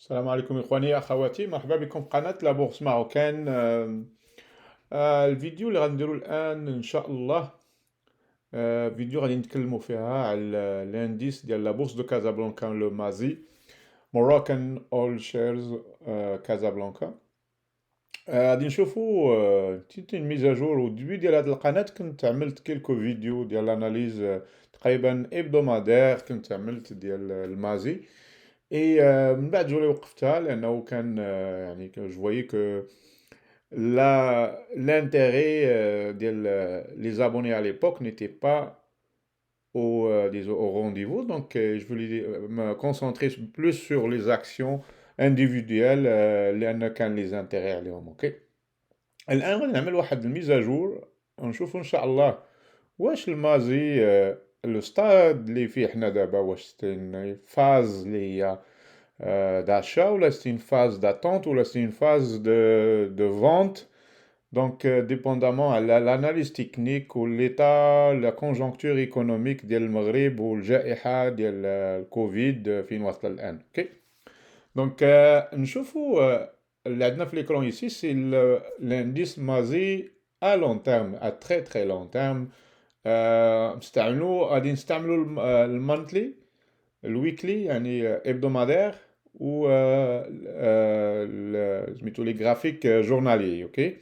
السلام عليكم إخواني أخواتي، مرحبا بكم في قناة لا بورصة ماروكان. الفيديو اللي غنديرو الآن إن شاء الله فيديو غادي نتكلمو فيها على الانديس ديال لا بورصة دو كازابلانكا لو مازي Moroccan All Shares كازابلانكا. غادي نشوفو تيت ميز اجور au début ديال هاد القناة كنت عملت كيلكو فيديو ديال الاناليز تقريبا ابدومادير كنت عملت ديال المازي. اي من بعد جولي وقفتها لانه كان يعني جو فويي كو لا l'intérêt ديال les abonnés à l'époque n'était pas disons, au rendez-vous. Donc, je voulais me concentrer plus sur les actions individuelles لأن كان les intérêts عليهم. اوكي الآن غادي نعمل واحد الميزاجور ونشوفوا إن شاء الله واش المازي لو ستاد اللي فيه حنا دابا واش ستين فاز اللي هي d'achat ou là c'est une phase d'attente ou là c'est une phase de vente. Donc, dépendamment à l'analyse technique ou l'état, la conjoncture économique ديال المغرب والجائحة ديال الكوفيد فين واصلة الآن. اوكي دونك نشوفوا اللي عندنا في l'écran ici c'est l'indice مازي à long terme, à très très long terme. غادي نستعملوا المونثلي الويكلي يعني hebdomadaire ou سميتو لي graphiques journaliers. اوكي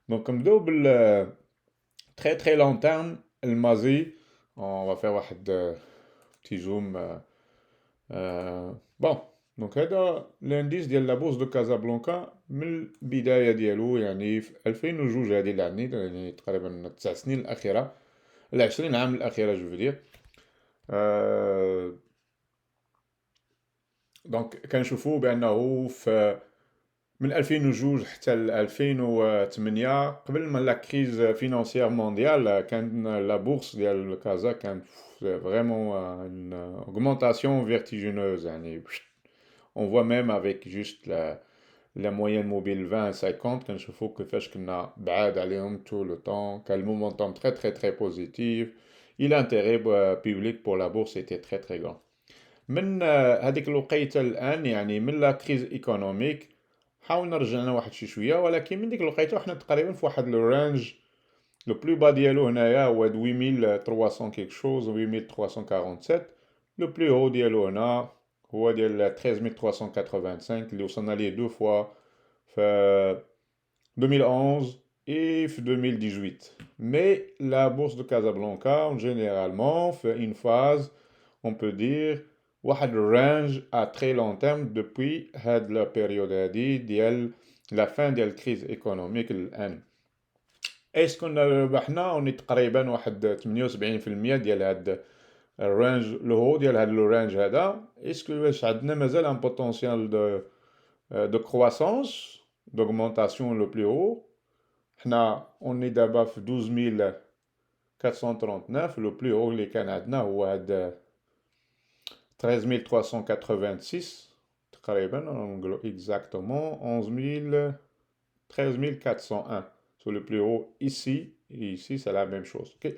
دونك نبداو بال très très long terme المازي. on va faire واحد petit zoom bon. دونك هذا الانديس ديال لا بورص دو كازابلانكا من البدايه ديالو يعني في 2002 هذه اللي عندي يعني تقريبا 9 سنين الاخيره 20 عام الاخيره جو فودير. دونك كنشوفوا بانه في من 2002 حتى ل 2008 قبل ما لا كريز فينانسيير مونديال كان لا بورصه ديال كازا كانت فريمون une augmentation vertigineuse يعني on voit même avec juste la moyenne mobile 20 50 كنشوفوا كيفاش كنا بعاد عليهم tout le temps كان le momentum très très très positif et l'intérêt public pour la bourse était très très grand. من هذيك الوقيته الان يعني من لا كريز ايكونوميك حاولنا رجعنا واحد شي شويه ولكن من ديك الوقيته وحنا تقريبا في واحد لو رانج. لو بلو با ديالو هنايا هو 8300 كيك شوز 8347. لو بلو هو ديالو هنا هو ديال 13385 اللي وصلنا ليه دو فوا في 2011 et في 2018. Mais la bourse de Casablanca, généralement, fait une phase, on peut dire, واحد range à très long terme depuis هاد la période هادي ديال la fin ديال الكريز ايكونوميك الآن. ايش كنا ربحنا وني تقريبا واحد 78% ديال هاد الرانج الهو ديال هاد لو رانج هذا. اسكو واش عندنا مازال ان بوتونسيال دو كرواسونس d'augmentation le plus haut. حنا اوني دابا في 12439 لو بلو هو اللي كان عندنا هو هاد 13386 تقريبا نقولو exactement 11000 13401 sur le plus haut ici et ici c'est la même chose. Ok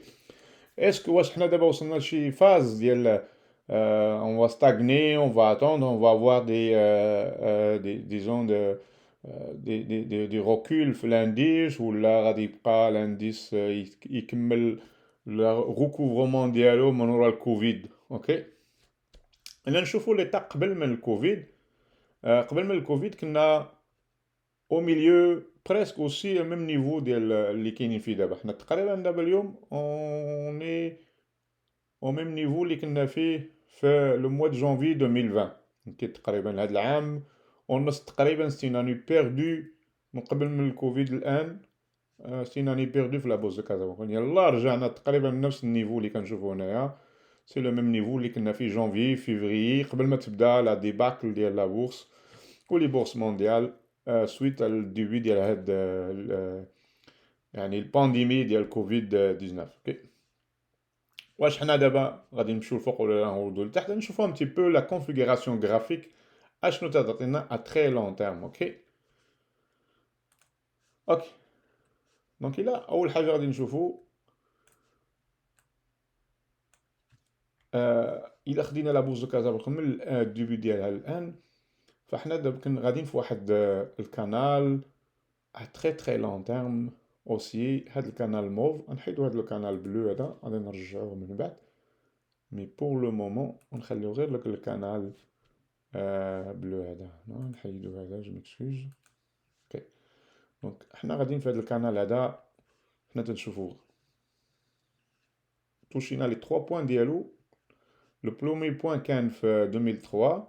est-ce que واش حنا دابا وصلنا لشي فاز ديال on va stagner, on va attendre, on va avoir disons des reculs في l'indice ولا غادي يبقى l'indice يكمل الريكوفرمون ديالو من ورا الكوفيد. اوكي الا نشوفوا ليطا قبل من الكوفيد. قبل من الكوفيد كنا او ميليو بريسك اوسي ميم نيفو ديال اللي كاينين فيه دابا. حنا تقريبا دابا اليوم اوني او ميم نيفو اللي كنا فيه في لو موا دو جانفي 2020. كي تقريبا هاد العام ونص تقريبا سي اني بيردو من قبل من الكوفيد الان. سي اني بيردو في لا بورصه دو كازابلانكا. يلا رجعنا تقريبا لنفس النيفو اللي كنشوفو هنايا. سي لو ميم نيفو اللي كنا فيه جانفي فيفري قبل ما تبدا لا ديباكل ديال لا بورص ولي بورص مونديال سويت الديبي ديال هاد يعني البانديمي ديال كوفيد 19. اوكي واش حنا دابا غادي نمشيو الفوق ولا نهبطو لتحت نشوفو ان بتي بو لا كونفيغوراسيون غرافيك اشنو تعطينا ا تري لون تيرم. اوكي اوكي دونك الى اول حاجه غادي نشوفو الى خدينا لا بورصه دو كازابلانكا من الديبي ديالها الان فاحنا دابا كنا غاديين في واحد الكانال à très très long terme aussi. هاد الكانال موف نحيدو هاد الكانال بلو هذا غادي نرجعوه من بعد، مي بور لو مومون نخليو غير لك الكانال بلو هذا. نحيدو هذا، جو مكسكوز. اوكي، دونك حنا غاديين في هاد الكانال هذا، حنا تنشوفو توشينا لي 3 بوين ديالو. لو بلومي بوين كان في 2003،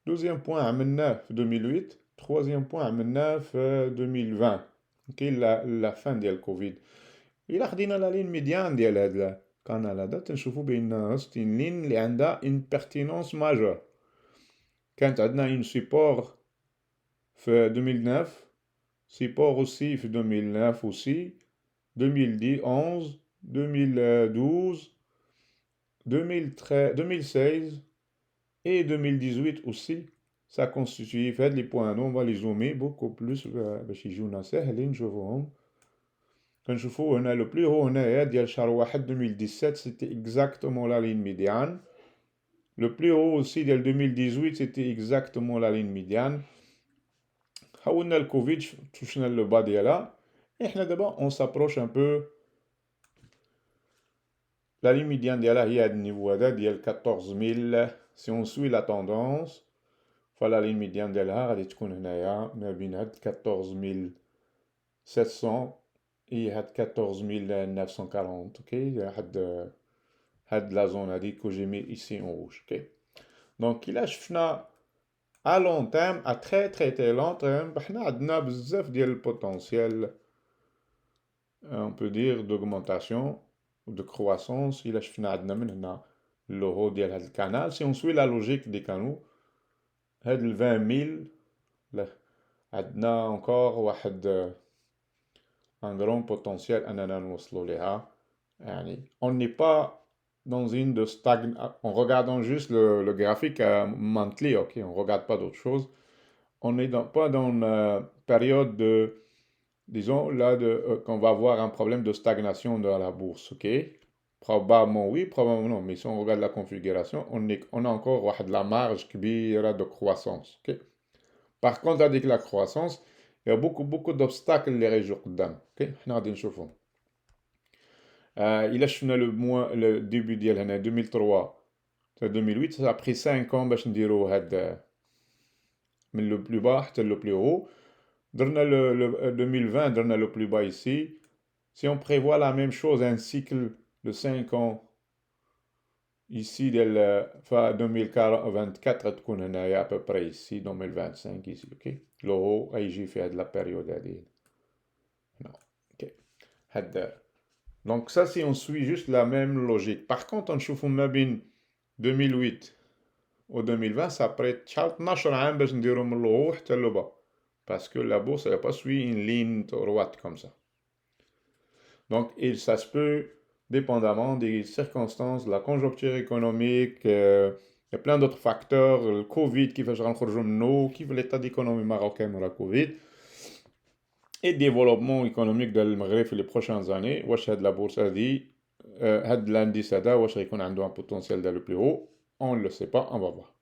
دوزيام بوين عملناه في 2008، تروازيام بوين عملناه في 2020. اوكي، لا فان ديال كوفيد. الا خدينا لا لين ميديان ديال هاد القناه هذا تنشوفو بان ستي لين اللي عندها اون بيرتينونس ماجور. كانت عندنا اون سيبور في 2009، سيبور اوسي في 2009 اوسي، 2011، 2012، 2013، 2016 et 2018 aussi. Ça constitue fait les points. On va les zoomer beaucoup plus باش يجونا ساهلين نشوفوهم. كنشوفو هنا لو بلو هو هنايا ديال شهر واحد 2017 c'était exactement la ligne médiane. Le plus haut aussi ديال 2018 c'était exactement la ligne médiane. حولنا الكوفيد توشنا لو با ديالها. احنا دابا on s'approche un peu. La ligne médiane ديالها هي هاد النيفو هذا ديال 14000. Si on suit la tendance, فلا ligne médiane ديالها غادي تكون هنايا ما بين هاد 14700 et هاد 14940. اوكي، هاد لا زون هادي كو جي مي ici en rouge. اوكي، دونك إلا شفنا à long terme, à très très très long terme, حنا عندنا بزاف ديال البوتنسيال on peut dire d'augmentation ou de croissance. إلا شفنا عندنا من هنا لو هو ديال هاد الكانال، si on suit la logique des canaux، هاد ال 20000 لا عندنا encore واحد un grand potentiel أننا نوصلوا ليها. يعني on n'est pas dans une de en regardant juste le graphique monthly, ok, on regarde pas d'autre chose. On n'est pas dans une période de, disons là, qu'on va avoir un problème de stagnation dans la bourse, ok. Probablement oui, probablement non, mais si on regarde la configuration, on a encore de la marge de croissance, ok. Par contre, avec la croissance, il y a beaucoup d'obstacles les régions قدام, ok. حنا غادي نشوفهم. Il a شفنا le début ديال هنا 2003 2008, ça a pris 5 ans باش نديرو هاد من le plus bas حتى le plus haut. درنا le 2020 درنا le plus bas ici. Si on prévoit la même chose, un cycle de 5 ans ici ديال 2024 تكون هنايا à peu près ici 2025 ici, ok. le haut غيجي في هاد la période هادي. ok. هاد Donc ça, si on suit juste la même logique. Par contre, on نشوفو ما بين 2008 و 2020 ça prête شحال 12 عام باش نديرو من الهو حتى لبا. Parce que la bourse n'a pas suivi une ligne droite comme ça. Donc ça se peut, dépendamment des circonstances, la conjoncture économique, il y a plein d'autres facteurs, le Covid qui fait نخرجوا منه, qui fait l'état d'économie marocain dans la Covid, et développement économique de المغرب في les prochaines années. واش هاد la bourse هادي هاد l'indice هذا واش غيكون عنده un potentiel d'aller plus haut, on ne le sait pas, on va voir.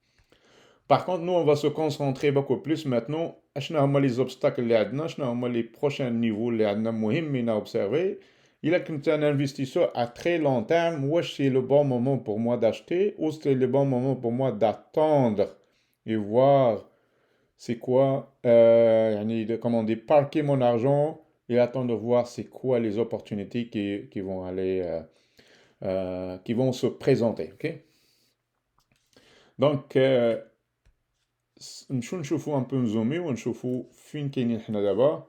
Par contre, nous, on va se concentrer beaucoup plus maintenant. شنو هما les obstacles اللي عندنا, شنو هما les prochains niveaux اللي عندنا مهمين à observer. إلا كنت un investisseur à très long terme, واش c'est le bon moment pour moi d'acheter ou c'est le bon moment pour moi d'attendre et voir c'est quoi, يعني comment dire, parquer mon argent et attendre de voir c'est quoi les opportunités qui vont aller, qui vont se présenter, ok. Donc نشوفوا un peu نزومي ونشوفوا فين كاينين حنا دابا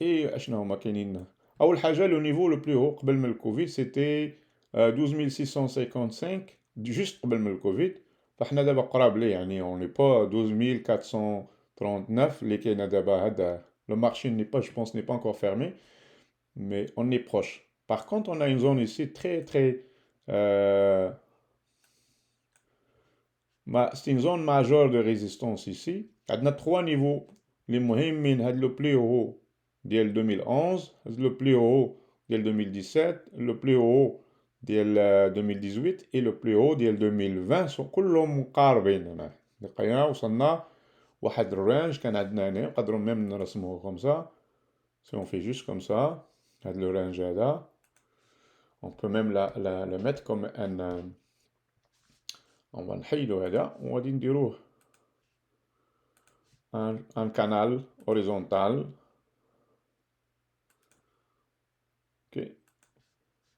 اي اشنا هما كاينين. اول حاجه لو نيفو لو بلو هو قبل من الكوفيد سيتي 12655 جوست قبل من الكوفيد. فاحنا دابا قراب ليه, يعني on n'est pas 12439 اللي كاينه دابا. هذا le marché n'est pas, je pense, n'est pas encore fermé, mais on est proche. Par contre, on a une zone ici très c'est une zone majeure de résistance ici. On a 3 niveaux. Les مهمين هاد le plus haut ديال 2011, le plus haut ديال 2017, le plus haut ديال 2018 et le plus haut ديال 2020 sont كلهم مقاربين هنا. لقينا وصلنا واحد الرانج كان عندنا هنا نقدروا ميم نرسموه كومسا سي اون في جوست كومسا هاد لو رانج هذا on peut même le mettre comme un on va نحيدو هذا وغادي نديروه un canal horizontal اوكي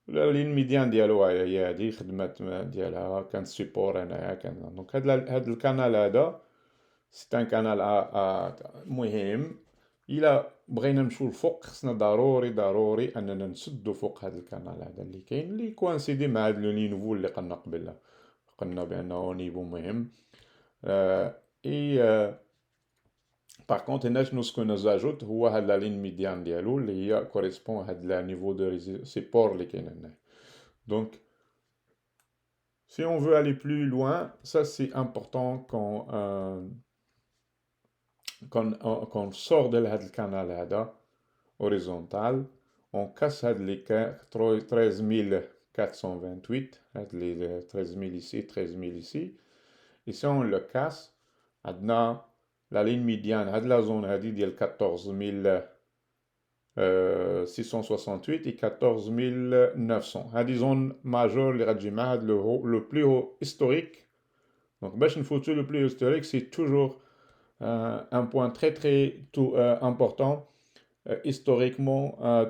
لا لين ميديان ديالو هي هادي خدمات ديالها كان سيبور هنايا كان دونك هاد الكانال هذا سي ان كانال مهم الا بغينا نمشيو الفوق خصنا ضروري اننا نسدو فوق هاد الكانال هذا اللي كاين اللي كوانسيدي مع هاد لو نيفو اللي قلنا قبل قلنا بانه نيفو مهم اي باغ كونت هنا شنو سكو نزاجوت هو هاد لا لين ميديان ديالو اللي هي كوريسبون هاد لا نيفو دو سيبور اللي كاين هنا دونك si on veut aller plus loin ça c'est important quand on sort de هاد الكانال هذا horizontal on casse هاد لي 13428 هاد لي 13000 ici 13000 ici et si on le casse عندنا la ligne médiane هاد la zone هادي ديال 14668 et 14900 هادي زون ماجور اللي غتجي مع هاد لو بلو هو historique donc باش نفوتو لو بلو historique c'est toujours un point très important historiquement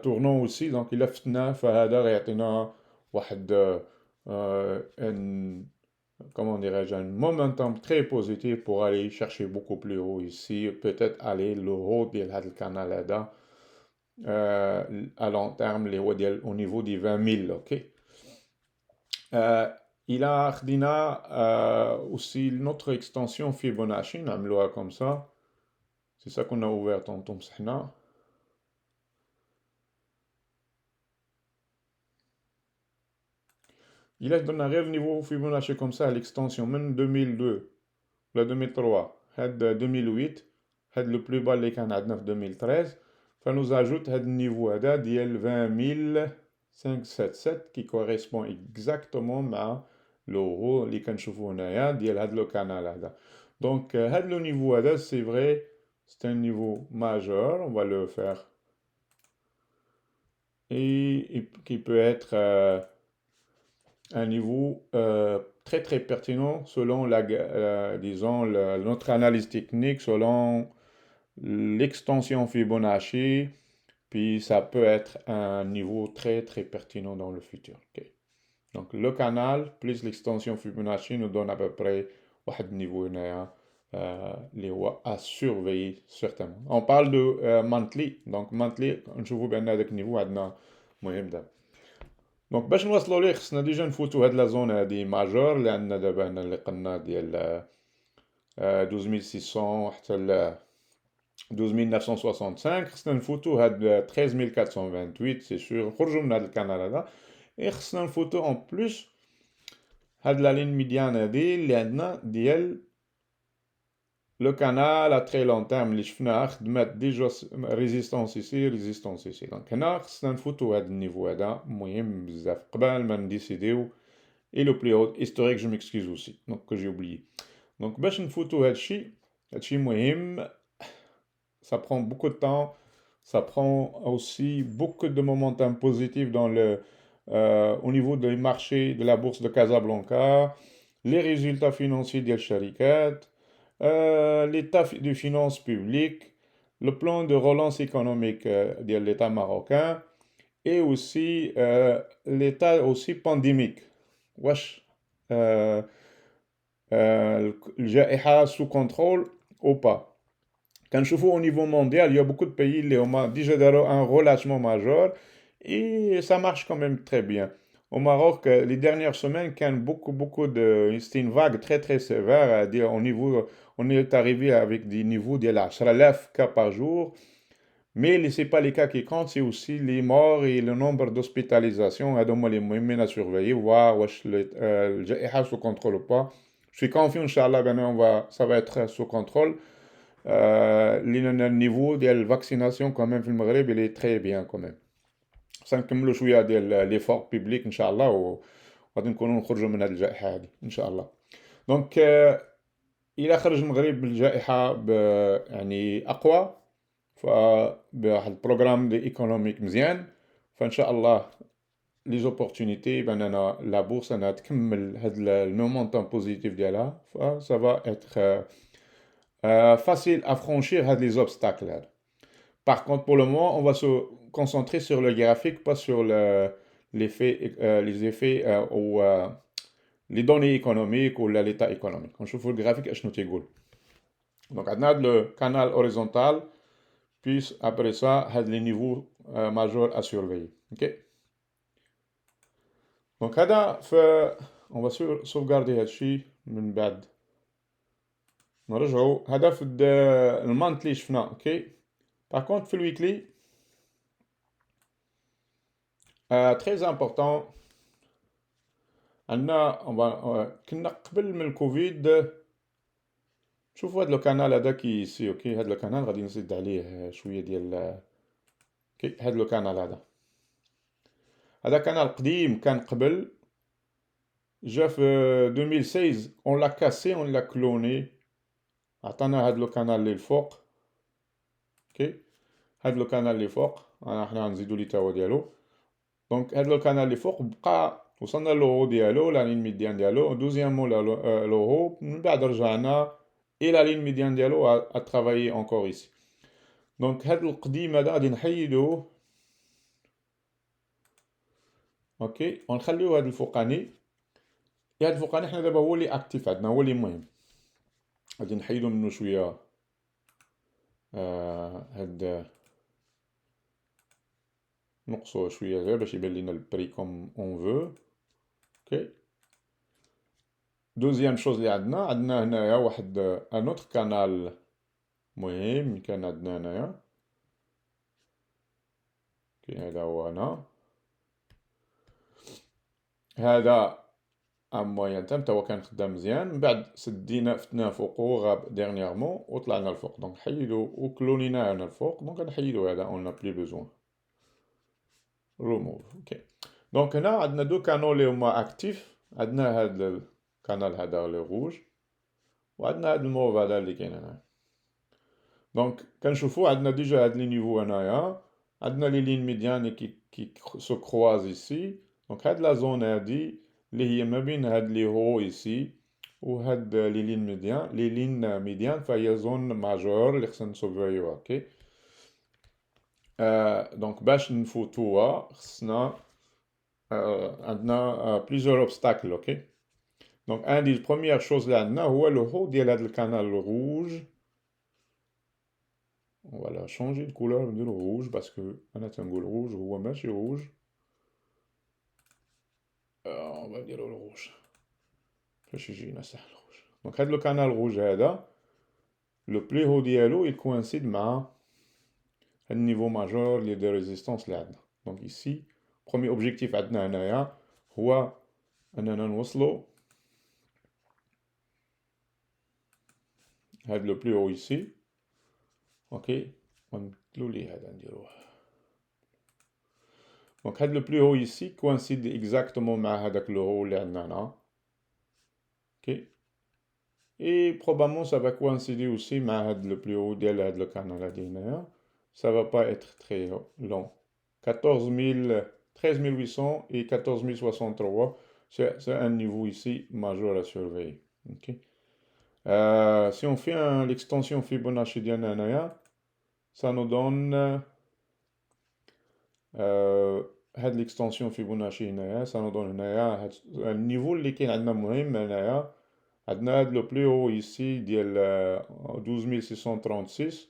tournant aussi donc il a فتنا فهذا غيعطينا واحد comment dirais-je, un momentum très positif pour aller chercher beaucoup plus haut ici, peut-être aller le haut de le canal là, à long terme, au niveau des 20 000, ok? Il a aussi notre extension Fibonacci, on comme ça. C'est ça qu'on a ouvert en tom sahna. Il a donné un niveau Fibonacci comme ça à l'extension, même 2002, le 2003, 2008, le plus bas les Canadiens 2013, ça nous ajoute le niveau de 20 577 qui correspond exactement à l'euro اللي كنشوفوا هنايا ديال هاد لو كانال هذا. Donc هاد le niveau هذا c'est vrai, c'est un niveau majeur, on va le faire. Et qui peut être un niveau très pertinent selon disons notre analyse technique, selon l'extension Fibonacci, puis ça peut être un niveau très pertinent dans le futur. Okay. Donc le canal plus l'extension Fibonacci nous donne à peu près un niveau à surveiller certainement. On parle de monthly, donc monthly نشوفوا بان هذاك النيفو عندنا مهم ده. دونك باش نوصلوا ليه خصنا ديجا نفوتوا هاد لا زون هادي ماجور اللي عندنا دابا هنا اللي قلنا ديال 12600 حتى ل 12965 خصنا نفوتوا هاد 13428 سي سور نخرجوا من هاد الكانال هذا اي خصنا نفوتوا اون بلوس هاد لا لين ميديان هادي اللي عندنا ديال لو كانال ا تري لون تيرم اللي شفناها خدمات ديجا ريزيستونس ايسي ريزيستونس ايسي دونك هنا خصنا نفوتوا هاد النيفو هذا مهم بزاف قبل ما نديسيديو اي لو بلي هوت هيستوريك جو ميكسكيز اوسي دونك كو جي اوبليي دونك باش نفوتوا هادشي مهم ça prend beaucoup de temps, ça prend aussi beaucoup de momentum positif au niveau des marchés de la bourse de Casablanca, les résultats financiers des sharikat, l'état des finances publiques, le plan de relance économique de l'État marocain et aussi l'état aussi pandémique. Wesh, الجائحة sous contrôle ou pas. كنشوفوا au niveau mondial, il y a beaucoup de pays qui ont déjà un relâchement majeur et ça marche quand même très bien. Au Maroc, les dernières semaines, il y a beaucoup de... C'était une vague très sévère. Au niveau, on est arrivé avec des niveaux de 10,000 cas par jour. Mais ce n'est pas les cas qui comptent, c'est aussi les morts et le nombre d'hospitalisations. Les moyens à surveiller, voir le JIH sous contrôle ou pas. Je suis confiant, Inch'Allah, ça va être sous contrôle. Le niveau de la vaccination quand même في المغرب il est très bien quand même سنكملوا شويه ديال l'effort public ان شاء الله وغادي نكونوا نخرجوا من هذه الجائحه هذه ان شاء الله دونك الى خرج المغرب بالجائحه يعني اقوى بواحد البروغرام دي ايكونوميك مزيان، فان شاء الله لي زوبورتونيتي باننا لا بورصه انها تكمل هاد المومونتوم بوزيتيف ديالها، فسا فا اتر facile à franchir les obstacles. Par contre, pour le moment, on va se concentrer sur le graphique, pas sur les effets ou les données économiques ou l'état économique. On chauffe le graphique, je note goal. Donc, on a le canal horizontal, puis après ça, on a les niveaux majeurs à surveiller. Ok? Donc, on va sauvegarder هادشي من بعد نرجعوا. هذا في المانثلي شفنا. اوكي. Par contre, في الويكلي très important. كنا قبل من الكوفيد. شوفوا هذا القناه هذا كيسي. اوكي. هذا القناه غادي نزيد عليه شويه ديال اوكي. هذا القناه هذا قناه قديم كان قبل. جا في 2016 اون لا كاسي اون لا كلوني. عطانا هذا القناه اللي الفوق. اوكي. هذا القناه اللي فوق حنا نزيدو لي تاوا ديالو. دونك هذا القناه اللي فوق بقى وصلنا للو ديالو لا لين ميديان ديالو. دوزيامون لو من بعد رجعنا الى لين ميديان ديالو ا ترافايي اونكور ايسي. دونك هذا القديم هذا غادي نحيدوه. اوكي. ونخليو هذا الفوقاني. هذا الفوقاني حنا دابا هو اللي اكتيف عندنا، هو اللي مهم. غادي نحيدو منه شويه هاد نقصوه شويه غير باش يبان لينا البري كوم اون فو. اوكي. دوزيام شوز اللي عندنا هنايا واحد ان اوتر كانال مهم كان عندنا هنايا. اوكي. هذا هو هنا. هذا ان موين تام تا هو كان خدام مزيان. من بعد سدينا فتناه فوقو غاب ديرنييرمون وطلعنا الفوق. دونك حيدو وكلونينا هنا الفوق. دونك نحيدو هذا اون نا بلي بوزوان. ريموف. اوكي. دونك هنا عندنا دو كانو اللي هما اكتيف. عندنا هذا القنال هذا اللي روج، وعندنا هذا الموف هذا اللي كاين هنا. دونك كنشوفو عندنا ديجا هاد لي نيفو هنايا. عندنا لي لين ميديان كي سو كرواز ايسي. دونك هاد لا زون هادي اللي هي ما بين هاد لي هو ايسي وهاد لي لين ميديان فهي زون ماجور اللي خصنا نسوفيوها. اوكي. دونك باش نفوتوها خصنا عندنا بليزيور اوبستاكل. اوكي. دونك ان دي بروميير شوز اللي عندنا هو لو هو ديال هاد الكانال روج. Voilà, changer de couleur de rouge parce que أنا تنقول rouge هو ماشي rouge. on va dire le rouge باش يجينا سهل rouge. دونك هاد لو كانال روج هذا لو بلي هو ديالو il coïncide مع هاد النيفو ماجور اللي دي ريزيستانس اللي عندنا. دونك ici premier objectif عندنا هنايا هو أننا نوصلو هاد لو بلي هو ici. اوكي. ونكتلو ليه هذا نديروه. دونك هاد لو بلو هو ici كوانسيد اكزاكتومون مع هذاك لو هو اللي عندنا هنا. اوكي. اي بروبابلمون سا va coïncider aussi مع هاد لو بلو هو ديال هاد لو كانال هادي هنايا. ça va pas être très long. 13800 et 14063 c'est un niveau ici majeur à surveiller. Ok. Si on fait l'extension Fibonacci ديالنا هنايا ça nous donne هاد l'extension Fibonacci هنايا ça nous donne هنايا هاد النيفو اللي كاين عندنا مهم هنايا. عندنا هاد لو بلو هو ايسي ديال 12636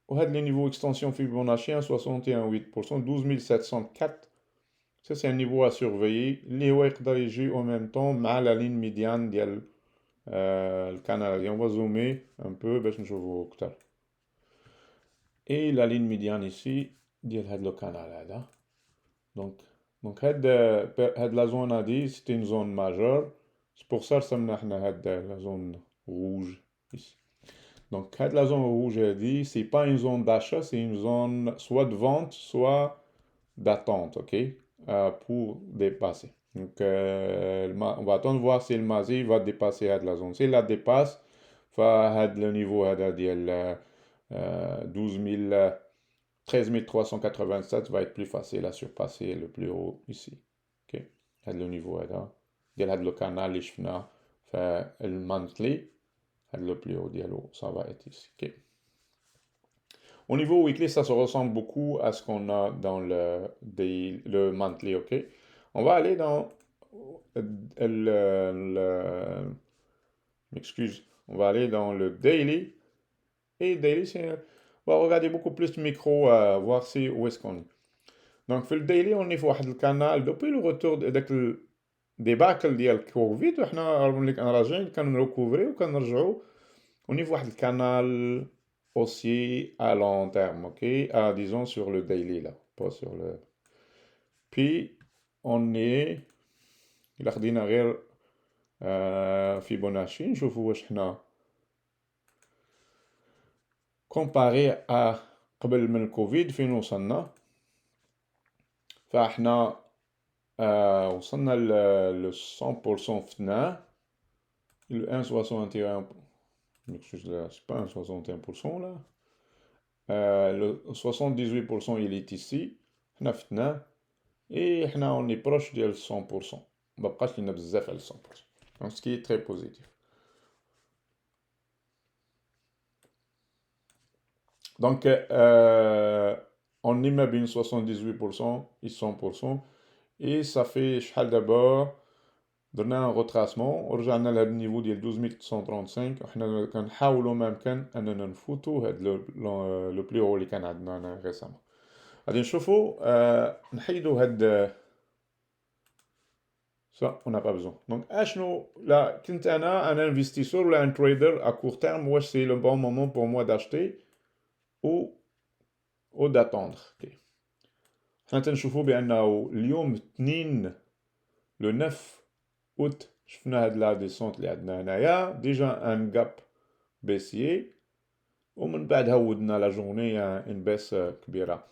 وهاد لي نيفو اكستنسيون فيبوناشي 61.8% 12704. ça c'est un niveau à surveiller اللي هو يقدر يجي او ميم طون مع لا لين ميديان ديال الكانال هادي. on va zoomer un peu باش نشوفو اكتر. et la ligne médiane ici ديال هاد لو كانال هذا. دونك هاد لا زون هادي سيتي une zone majeure. c'est pour ça رسمنا حنا هاد لا زون rouge ici. Donc la zone rouge هادي c'est pas une zone d'achat, c'est une zone soit de vente soit d'attente. Ok. Pour dépasser. Donc, on va attendre voir si le MASI va dépasser la zone. S'il la dépasse, le niveau ديال 12 000, 13 387 va être plus facile à surpasser le plus haut ici. Ok, le niveau ديال le canal اللي شفناه المانتلي, le plus haut ديالو, ça va être ici. Ok. Au niveau weekly, ça se ressemble beaucoup à ce qu'on a dans le monthly, ok? On va aller dans m'excuse, on va aller dans le daily. Et daily, on va regarder beaucoup plus de micro, voir si où est-ce qu'on est. Donc, في le daily, on est sur le canal depuis le retour de ديباكل ديال كوفيد, وحنا ملي راجعين كنريكوفري وكنرجعوا au niveau du canal aussi à long terme, ok? Disons sur le daily là, pas sur le. Puis on est إلا خدينا غير فيبوناتشي نشوفوا واش حنا كومباري قبل من الكوفيد فين وصلنا. فاحنا وصلنا ل 100% فتناه, le 1,61, c'est pas un 61% là. Le 78% il est ici, حنا فتناه, et حنا on est proche ديال 100%. ما بقاش لينا بزاف على 100%. Donc ce qui est très positif. Donc on est ما بين 78% et 100%, et ça fait شحال d'abord درنا un retracement ورجعنا لهذا النيفو ديال 12135, وحنا كنحاولوا ما امكن اننا نفوتوا هذا لو بلي هو اللي كان عندنا ريسامون. غادي نشوفوا نحيدوا هاد ça on n'a pas besoin. Donc اشنو là كنت انا un investisseur ولا un trader à court terme, واش c'est le bon moment pour moi d'acheter ou d'attendre. Okay. حنا تنشوفوا بانه اليوم 2 le 9 août شفنا هاد لا ديسونت اللي عندنا هنايا ديجا ان غاب بيسيي, ومن بعد هودنا لا جورني ان بيس كبيره.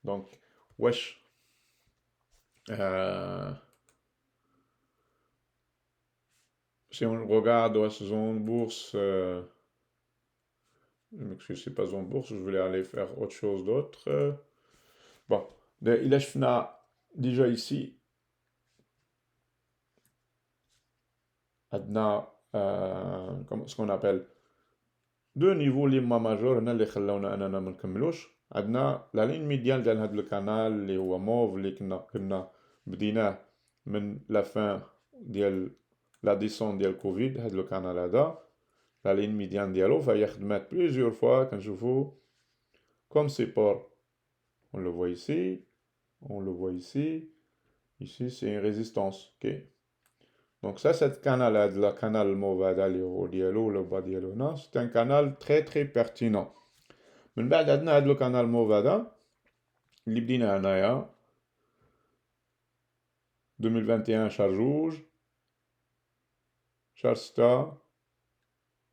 دونك واش si on regarde واش zone bourse, je m'excuse, c'est pas zone bourse, je voulais aller faire autre chose d'autre. Bon, il a شفنا déjà ici عندنا ce qu'on appelle deux niveaux ليما ماجور هنا اللي خلاونا اننا ما نكملوش. عندنا لا لين ميديان ديال هذا الكانال اللي هو موف اللي كنا بديناه من لا فان ديال لا ديسون ديال كوفيد. هذا الكانال هذا لا لين ميديان ديالو فهي خدمات بليزيور فوا, كنشوفو كوم سيبور. On le voit ici, on le voit ici. Ici c'est une résistance, ok? Donc ça, c'est le canal Movada, le bas dialo, c'est un canal très très pertinent. من بعد عندنا هذا القنال موفادا اللي بدينا هنايا 2021 شهر جوج شهر 6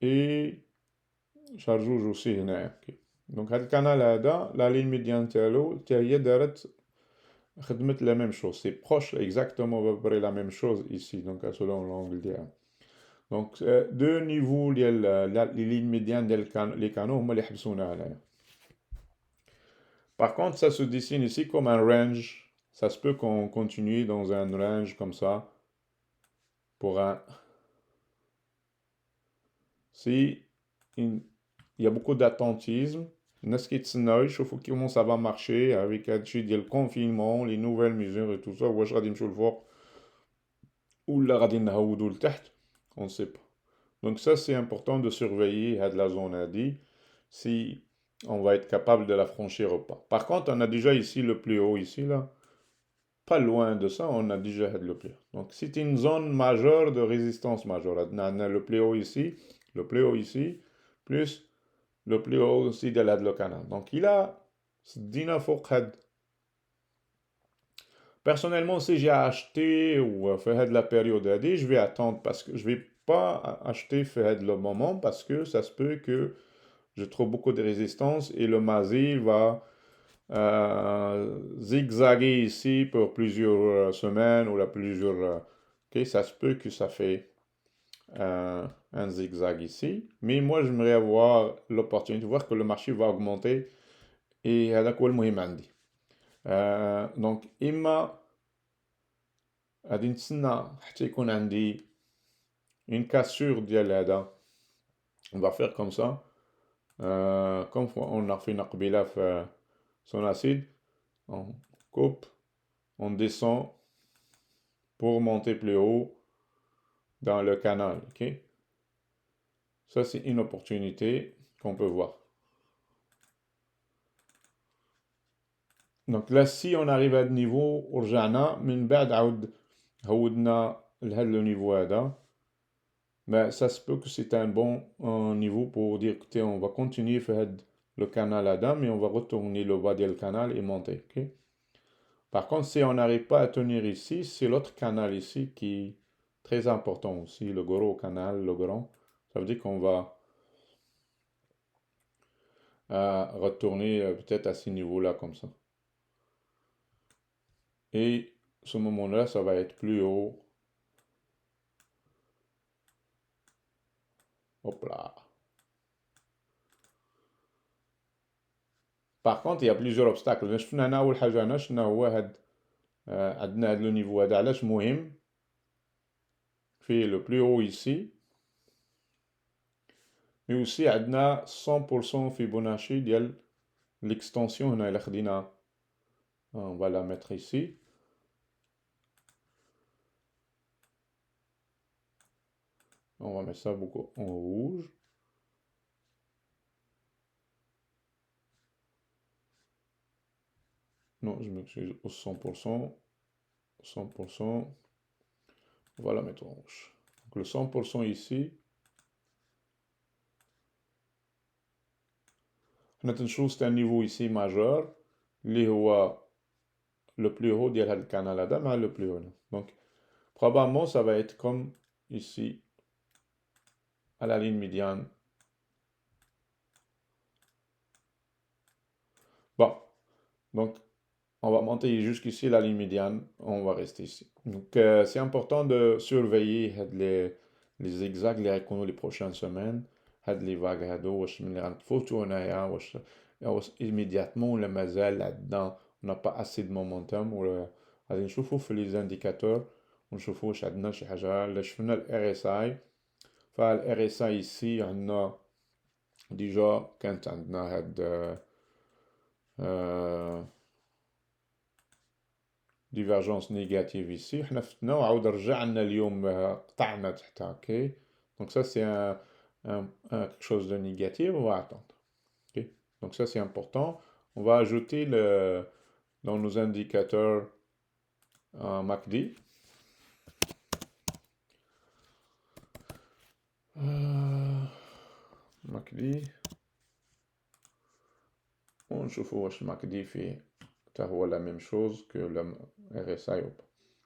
et شهر جوج aussi هنايا. دونك هذا القنال هذا لا لين ميديان تاعو حتى هي دارت خدمت la même chose, c'est proche exactement à peu près la même chose ici, donc selon l'angle ديالها. Donc deux niveaux les lignes médianes les canaux هما اللي حبسونا هنايا. Par contre, ça se dessine ici comme un range. Ça se peut qu'on continue dans un range comme ça pour un. Si il y a beaucoup d'attentisme, الناس كيتسناو يشوفوا comment ça va marcher avec هادشي ديال le confinement, les nouvelles mesures et tout ça, واش غادي نمشيو لفوق ولا غادي نهودوا لتحت, on sait pas. Donc ça c'est important de surveiller la zone هادي si on va être capable de la franchir ou pas. Par contre, on a déjà ici le plus haut ici là. Pas loin de ça, on a déjà le plus haut. Donc c'est une zone majeure de résistance majeure. On a le plus haut ici, le plus haut ici, plus le plus haut aussi de le canal. Donc il a dina فوق هاد. Personnellement, si j'ai acheté ou fait la période هادي, je vais attendre parce que je vais pas acheter fait le moment parce que ça se peut que je trouve beaucoup de résistance et le MASI va zigzaguer ici pour plusieurs semaines ou là, plusieurs... ok, ça se peut que ça fait un zigzag ici. Mais moi, j'aimerais avoir l'opportunité de voir que le marché va augmenter. Et هذاك هو المهم عندي. دونك إما غادي نتسنى حتى يكون عندي une cassure ديال هذا. On va faire comme ça. Comme on a fait قبيلة في son acide. On coupe, on descend pour monter plus haut dans le canal. Ok? Ça, c'est une opportunité qu'on peut voir. Donc là, si on arrive à ce niveau, ورجعنا من بعد عاود هودنا لهذا le niveau هذا. Mais ça se peut que c'est un bon niveau pour dire, écoutez, on va continuer faire le canal là-dedans, mais on va retourner le bas du canal et monter. Ok? Par contre, si on n'arrive pas à tenir ici, c'est l'autre canal ici qui est très important aussi, le gros canal, le grand. Ça veut dire qu'on va retourner peut-être à ce niveau-là comme ça. Et ce moment-là, ça va être plus haut. Hop là. Par contre, il y a plusieurs obstacles. شفنا هنا أول حاجة هنا شنو هو هاد عندنا هاد لو نيفو هذا علاش مهم في لو بلو هو ici. Mais aussi عندنا 100% Fibonacci ديال l'extension هنا إلا خدينا. On va la mettre ici. On va mettre ça beaucoup en rouge. Non, je m'excuse, au 100%. 100%. On va la mettre en rouge. Donc le 100% ici. C'est un niveau ici majeur. اللي هو le plus haut ديال هذا الكانال هذا مع le plus haut. Donc probablement ça va être comme ici à la ligne médiane. Bon, donc on va monter jusqu'ici la ligne médiane, on va rester ici. Donc c'est important de surveiller les zigzags اللي غيكونوا les prochaines semaines. هاد لي فاغ هادو واش ملي غنفوتو هنايا واش immédiatement ولا مازال عندنا on n'a pas assez de momentum ولا غادي نشوفو في لي زانديكاتور ونشوفو واش عندنا شي حاجه. الا شفنا الار اس اي فالار اس اي ici عندنا ديجا كانت عندنا هاد ديفيرجونس نيجاتيف ici حنا فتنا وعاود رجعنا اليوم قطعنا تحتها. اوكي donc ça c'est quelque chose de négatif, on va attendre. Okay. Donc ça c'est important. On va ajouter dans nos indicateurs MACD. MACD. On chauffe le MACD fait la même chose que le RSI.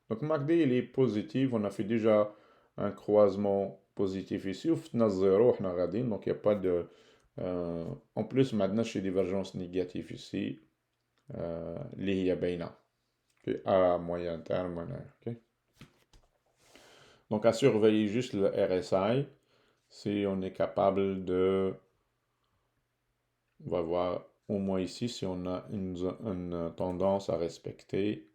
Donc MACD il est positif. On a fait déjà un croisement positif ici. On a 0, donc il n'y a pas de... en plus maintenant chez divergence négative ici. اللي هي باينة à moyen terme. Okay. Donc à surveiller juste le RSI si on est capable de, on va voir au moins ici si on a une tendance à respecter.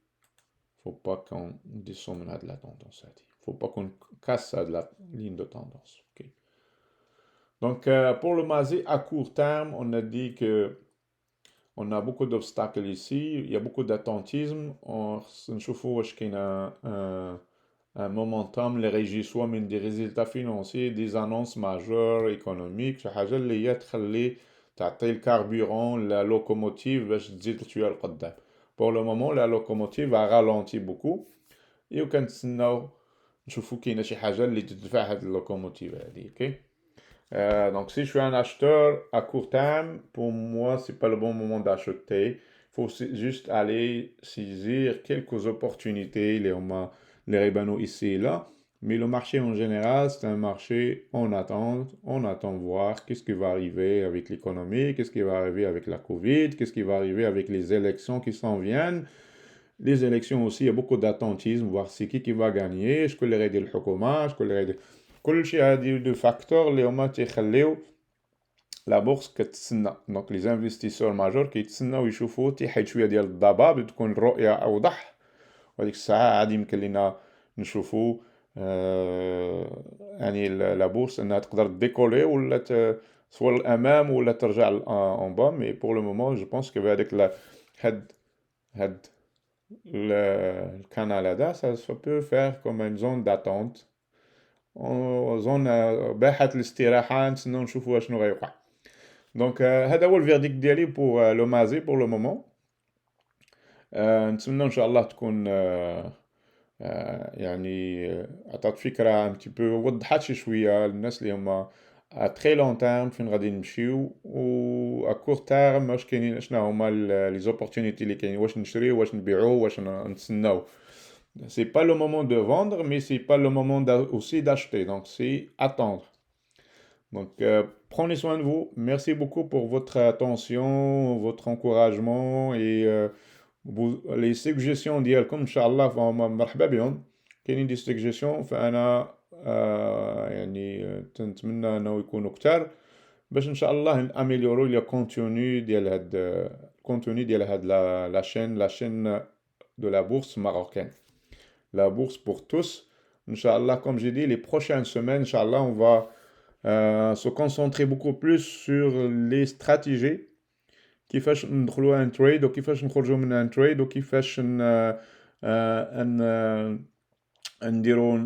Faut pas qu'on descende de la tendance. Faut pas qu'on casse de la ligne de tendance. Okay. Donc pour le MASI à court terme, on a dit que on a beaucoup d'obstacles ici, il y a beaucoup d'attentisme. On نشوفوا qu'il y a un momentum اللي غيجي من des résultats financiers, des annonces majeures économiques, شي حاجة اللي هي تخلي تعطي الكاربورون la locomotive باش تزيد شوية لقدام. Pour le moment, la locomotive a ralenti beaucoup. Et وكنتسناو نشوفوا كاينة شي حاجة اللي تدفع هاد اللوكوموتيف هادي. اوكي. Donc si je suis un acheteur à court terme, pour moi, c'est pas le bon moment d'acheter. Il faut juste aller saisir quelques opportunités, les ribanos ici et là. Mais le marché en général, c'est un marché on attend voir qu'est-ce qui va arriver avec l'économie, qu'est-ce qui va arriver avec la Covid, qu'est-ce qui va arriver avec les élections qui s'en viennent. Les élections aussi, il y a beaucoup d'attentisme, voir c'est qui va gagner, شكون اللي غيدير الحكومة, شكون اللي غيدير كل شيء هذه دو فاكتور اللي هما تيخليو لا بورس كتسنى. دونك لي انفستيسور ماجور كيتسناو يشوفوا تيحيد شويه ديال الضباب تكون الرؤيه اوضح، وهذيك الساعه عاد يمكن لينا نشوفوا يعني لا بورس انها تقدر ديكولي ولا سوا الامام ولا ترجع اون با. مي بور لو مومون جو بونس كو بهذاك هاد الكانال هذا ça peut faire comme une zone d'attente، زون باحة الاستراحة نتسناو نشوفوا شنو غيوقع. دونك هذا هو الفيرديكت ديالي بور لو مازي بور لو مومون. نتمنى ان شاء الله تكون يعني عطات فكره ان تي بو، وضحت شي شويه للناس اللي هما تري لون تيرم فين غادي نمشيو، و ا كور تيرم واش كاينين شنو هما لي زوبورتونيتي اللي كاينين، واش نشريو واش نبيعو واش نتسناو. C'est pas le moment de vendre, mais c'est pas le moment aussi d'acheter. Donc, c'est attendre. Donc, prenez soin de vous. Merci beaucoup pour votre attention, votre encouragement et les suggestions ديالكم إن شاء الله فهم مرحبا بهم. كاينين دي suggestions فأنا يعني نتمنى أنه يكونوا كتار باش إن شاء الله نأميليورو لي كونتوني ديال هاد الكونتوني ديال هاد لا chaîne de la bourse marocaine. La bourse pour tous. Inch'Allah, comme j'ai dit, les prochaines semaines, Inch'Allah, on va se concentrer beaucoup plus sur les stratégies. كيفاش ندخلوا ان تريد وكيفاش نخرجوا من ان تريد وكيفاش نديروا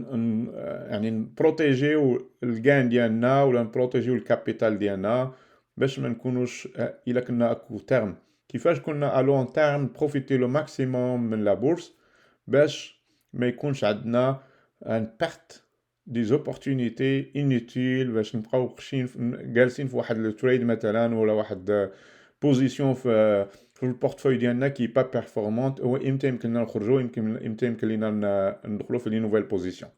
يعني نبروتيجيو الجان ديالنا ولا نبروتيجيو الكابيتال ديالنا باش ما نكونوش الا كنا اكو تيرم، كيفاش كنا الون تيرم بروفيتي لو ماكسيموم من لا بورس باش ما يكونش عندنا ان بيرت دي زوبورتونيتي انوتيل باش نبقاو جالسين في واحد التريد مثلا ولا واحد بوزيسيون في البورتفوي ديالنا كي با بيرفورمانت، وامتى يمكننا نخرجوا امتى يمكن لينا ندخلوا في لي نوفيل بوزيسيون.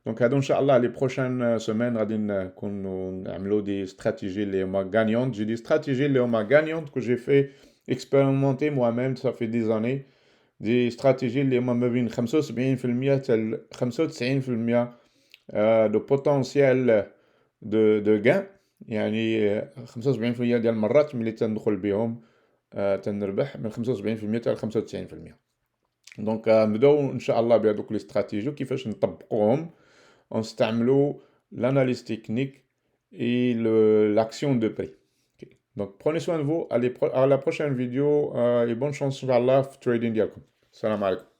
دونك هادو ان شاء الله لي بروشين سيمين غادي نكونوا نعملوا دي استراتيجي اللي هما غانيونت. جي دي استراتيجي اللي هما غانيونت كو جي في اكسبيريمونتي موا ميم ça fait des années، دي استراتيجي اللي هما ما بين 75% حتى 95% دو بوتونسيال دو غان. يعني 75% ديال المرات ملي تندخل بهم تنربح من 75% حتى 95%. دونك نبداو ان شاء الله بهذوك لي استراتيجي كيفاش نطبقوهم ونستعملوا l'analyse technique et l'action de prix. Okay. Donc prenez soin de vous, à la prochaine vidéo et bonne chance inchallah في trading ديالكم. السلام عليكم.